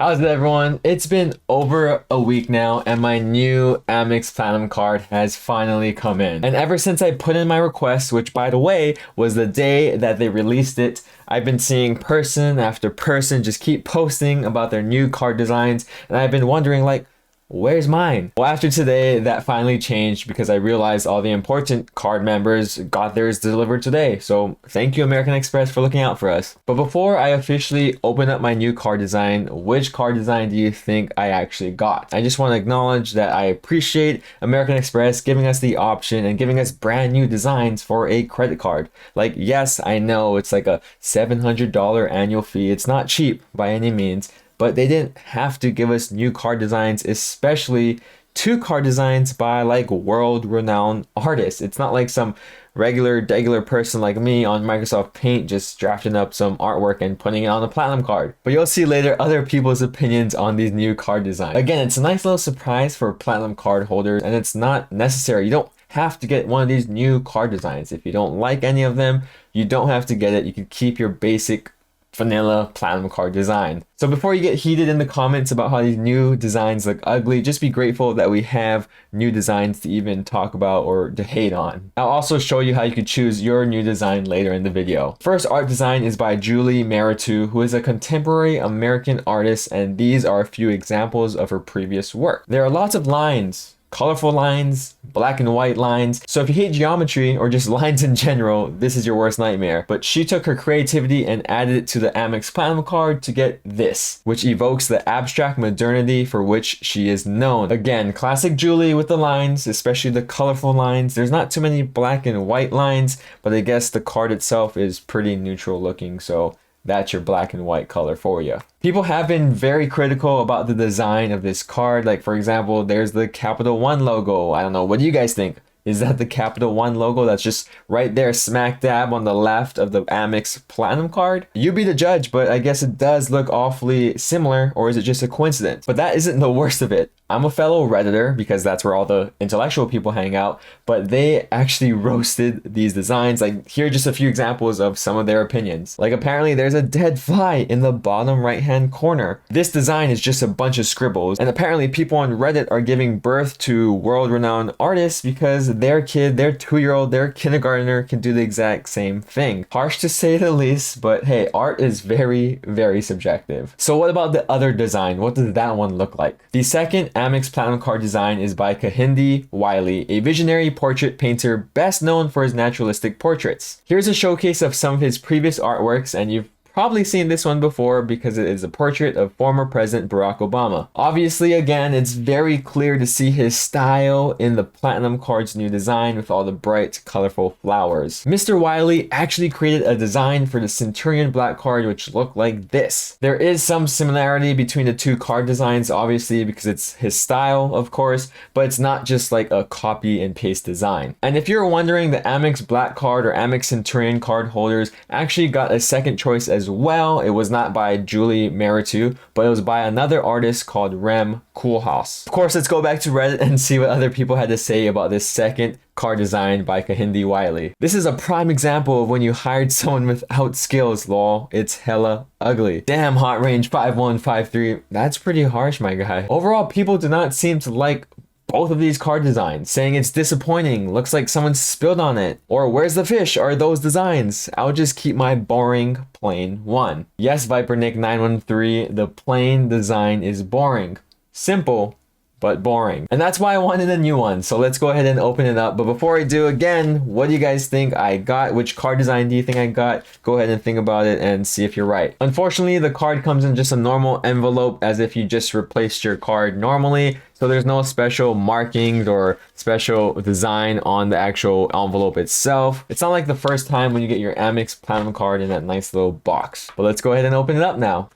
How's it, everyone? It's been over a week now, and my new Amex Platinum card has finally come in. And ever since I put in my request, which by the way was the day that they released it, I've been seeing person after person just keep posting about their new card designs, and I've been wondering, like, where's mine? Well, after today, that finally changed because I realized all the important card members got theirs delivered today. So thank you, American Express, for looking out for us. But before I officially open up my new card design, which card design do you think I actually got? I just want to acknowledge that I appreciate American Express giving us the option and giving us brand new designs for a credit card. Like, yes, I know it's like a $700 annual fee. It's not cheap by any means, but they didn't have to give us new card designs, especially two card designs by like world-renowned artists. It's not like some regular person like me on Microsoft Paint just drafting up some artwork and putting it on a platinum card. But you'll see later other people's opinions on these new card designs. Again, it's a nice little surprise for platinum card holders, and it's not necessary. You don't have to get one of these new card designs. If you don't like any of them, you don't have to get it. You can keep your basic vanilla platinum card design. So before you get heated in the comments about how these new designs look ugly, just be grateful that we have new designs to even talk about or to hate on. I'll also show you how you could choose your new design later in the video. First art design is by Julie Mehretu, who is a contemporary American artist, and these are a few examples of her previous work. There are lots of lines, colorful lines, black and white lines. So if you hate geometry or just lines in general, this is your worst nightmare. But she took her creativity and added it to the Amex Platinum card to get this, which evokes the abstract modernity for which she is known. Again, classic Julie with the lines, especially the colorful lines. There's not too many black and white lines, but I guess the card itself is pretty neutral looking, so that's your black and white color for you. People have been very critical about the design of this card. Like, for example, there's the Capital One logo. I don't know, what do you guys think? Is that the Capital One logo that's just right there smack dab on the left of the Amex Platinum card? You be the judge, but I guess it does look awfully similar, or is it just a coincidence? But that isn't the worst of it. I'm a fellow Redditor because that's where all the intellectual people hang out, but they actually roasted these designs. Like, here are just a few examples of some of their opinions. Like, apparently there's a dead fly in the bottom right hand corner. This design is just a bunch of scribbles, and apparently people on Reddit are giving birth to world-renowned artists because their kid, their 2-year-old, their kindergartner can do the exact same thing. Harsh to say the least, but hey, art is very, very subjective. So what about the other design? What does that one look like? The second Amex Platinum card design is by Kehinde Wiley, a visionary portrait painter best known for his naturalistic portraits. Here's a showcase of some of his previous artworks, and you've probably seen this one before because it is a portrait of former President Barack Obama. Obviously, again, it's very clear to see his style in the Platinum card's new design with all the bright, colorful flowers. Mr. Wiley actually created a design for the Centurion black card which looked like this. There is some similarity between the two card designs, obviously, because it's his style, of course, but it's not just like a copy and paste design. And if you're wondering, the Amex black card or Amex Centurion card holders actually got a second choice as well. It was not by Julie Mehretu, but it was by another artist called Rem Koolhaas. Of course, let's go back to Reddit and see what other people had to say about this second card design by Kehinde Wiley. This is a prime example of when you hired someone without skills, lol. It's hella ugly. Damn, Hot Range 5153. That's pretty harsh, my guy. Overall, people do not seem to like both of these card designs, saying it's disappointing, looks like someone spilled on it, or where's the fish, are those designs? I'll just keep my boring plain one. Yes, Viper Nick 913, the plain design is boring. Simple, but boring. And that's why I wanted a new one. So let's go ahead and open it up. But before I do, again, what do you guys think I got? Which card design do you think I got? Go ahead and think about it and see if you're right. Unfortunately, the card comes in just a normal envelope as if you just replaced your card normally. So there's no special markings or special design on the actual envelope itself. It's not like the first time when you get your Amex Platinum card in that nice little box. But let's go ahead and open it up now.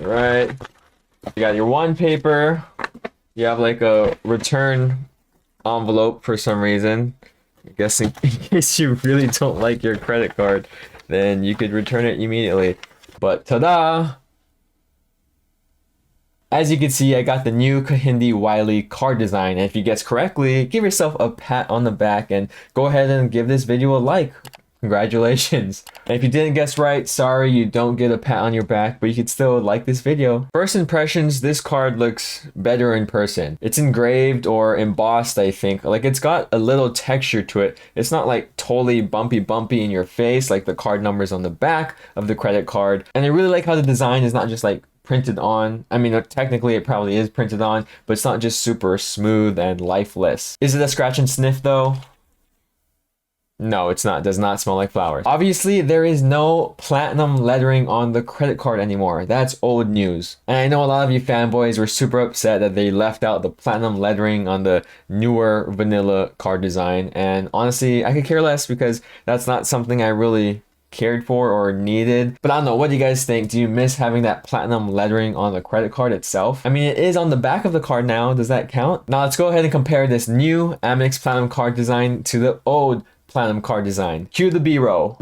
All right. You got your one paper. You have like a return envelope for some reason. I guess in case you really don't like your credit card, then you could return it immediately. But ta-da! As you can see, I got the new Kehinde Wiley card design. And if you guess correctly, give yourself a pat on the back and go ahead and give this video a like. Congratulations. And if you didn't guess right, sorry, you don't get a pat on your back, but you can still like this video. First impressions, this card looks better in person. It's engraved or embossed, I think. Like, it's got a little texture to it. It's not like totally bumpy in your face like the card numbers on the back of the credit card. And I really like how the design is not just like printed on. I mean, technically it probably is printed on, but it's not just super smooth and lifeless. Is it a scratch and sniff though? No, it's not. It does not smell like flowers. Obviously, there is no platinum lettering on the credit card anymore. That's old news. And I know a lot of you fanboys were super upset that they left out the platinum lettering on the newer vanilla card design. And honestly, I could care less because that's not something I really cared for or needed. But I don't know, what do you guys think? Do you miss having that platinum lettering on the credit card itself? I mean, it is on the back of the card now. Does that count? Now let's go ahead and compare this new Amex platinum card design to the old platinum card design. Cue the B-roll.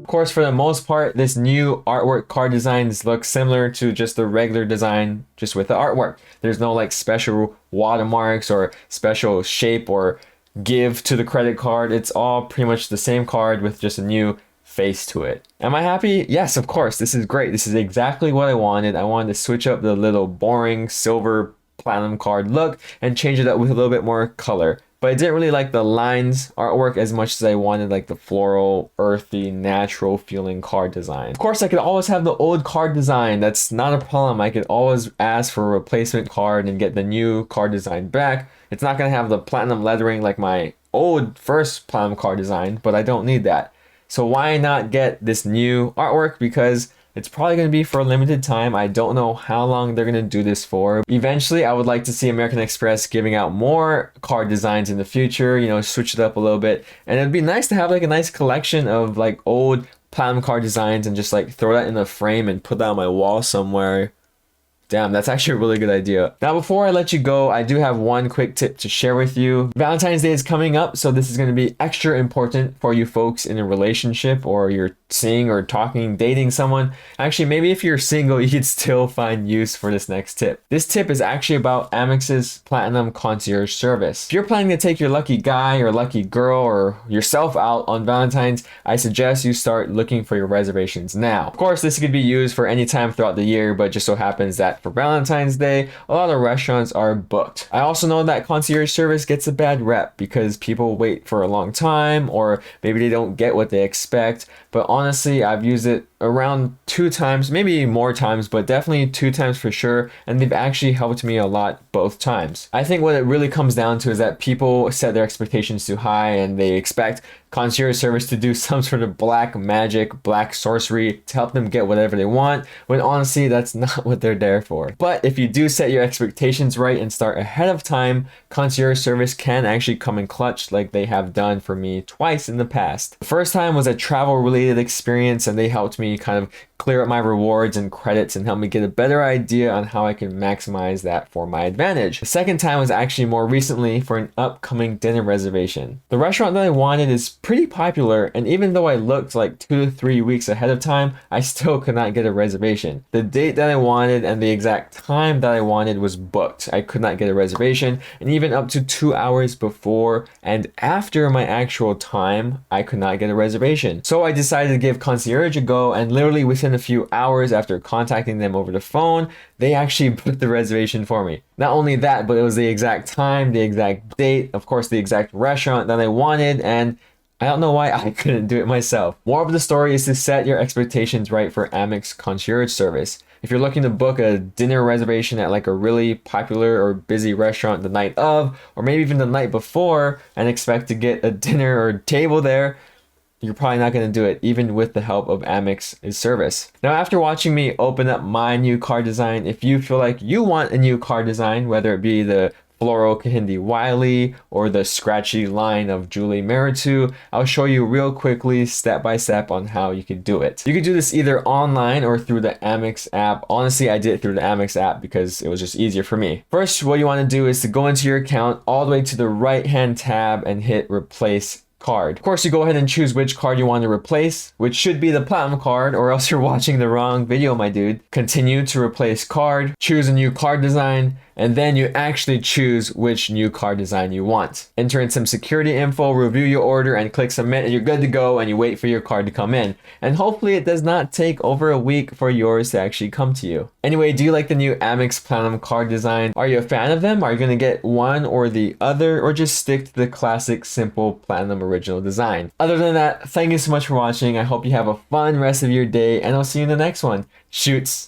Of course, for the most part, this new artwork card designs look similar to just the regular design, just with the artwork. There's no like special watermarks or special shape or give to the credit card. It's all pretty much the same card with just a new face to it. Am I happy? Yes, of course. This is great. This is exactly what I wanted. I wanted to switch up the little boring silver platinum card look and change it up with a little bit more color. But I didn't really like the lines artwork as much as I wanted like the floral, earthy, natural feeling card design. Of course, I could always have the old card design. That's not a problem. I could always ask for a replacement card and get the new card design back. It's not going to have the platinum lettering like my old first platinum card design, but I don't need that. So why not get this new artwork? Because it's probably going to be for a limited time. I don't know how long they're going to do this for. Eventually, I would like to see American Express giving out more card designs in the future, you know, switch it up a little bit. And it'd be nice to have like a nice collection of like old platinum card designs and just like throw that in a frame and put that on my wall somewhere. Damn, that's actually a really good idea. Now, before I let you go, I do have one quick tip to share with you. Valentine's Day is coming up, so this is going to be extra important for you folks in a relationship, or you're seeing or talking, dating someone. Actually, maybe if you're single, you could still find use for this next tip. This tip is actually about Amex's Platinum Concierge service. If you're planning to take your lucky guy or lucky girl or yourself out on Valentine's, I suggest you start looking for your reservations now. Of course, this could be used for any time throughout the year, but just so happens that for Valentine's Day, a lot of restaurants are booked. I also know that concierge service gets a bad rep because people wait for a long time, or maybe they don't get what they expect. But honestly, I've used it around 2 times, maybe more times, but definitely 2 times for sure. And they've actually helped me a lot both times. I think what it really comes down to is that people set their expectations too high and they expect concierge service to do some sort of black magic, black sorcery to help them get whatever they want, when honestly, that's not what they're there for. But if you do set your expectations right and start ahead of time, concierge service can actually come in clutch, like they have done for me twice in the past. The first time was a travel related experience and they helped me kind of clear up my rewards and credits and help me get a better idea on how I can maximize that for my advantage. The second time was actually more recently for an upcoming dinner reservation. The restaurant that I wanted is pretty popular, and even though I looked like 2 to 3 weeks ahead of time, I still could not get a reservation. The date that I wanted and the exact time that I wanted was booked. I could not get a reservation, and even up to 2 hours before and after my actual time, I could not get a reservation. So I decided to give concierge a go, and literally within a few hours after contacting them over the phone, they actually booked the reservation for me. Not only that, but it was the exact time, the exact date, of course the exact restaurant that I wanted, and I don't know why I couldn't do it myself. More of the story is to set your expectations right for Amex concierge service. If you're looking to book a dinner reservation at like a really popular or busy restaurant the night of, or maybe even the night before, and expect to get a dinner or table there, you're probably not going to do it, even with the help of Amex's service. Now, after watching me open up my new card design, if you feel like you want a new card design, whether it be the floral Kehinde Wiley or the scratchy line of Julie Mehretu, I'll show you real quickly, step by step, on how you can do it. You can do this either online or through the Amex app. Honestly, I did it through the Amex app because it was just easier for me. First, what you want to do is to go into your account all the way to the right hand tab and hit replace card. Of course, you go ahead and choose which card you want to replace, which should be the platinum card, or else you're watching the wrong video, my dude. Continue to replace card, choose a new card design, and then you actually choose which new card design you want. Enter in some security info, review your order, and click submit, and you're good to go, and you wait for your card to come in. And hopefully it does not take over a week for yours to actually come to you. Anyway, do you like the new Amex Platinum card design? Are you a fan of them? Are you gonna get one or the other, or just stick to the classic, simple Platinum original design? Other than that, thank you so much for watching. I hope you have a fun rest of your day, and I'll see you in the next one. Shoots!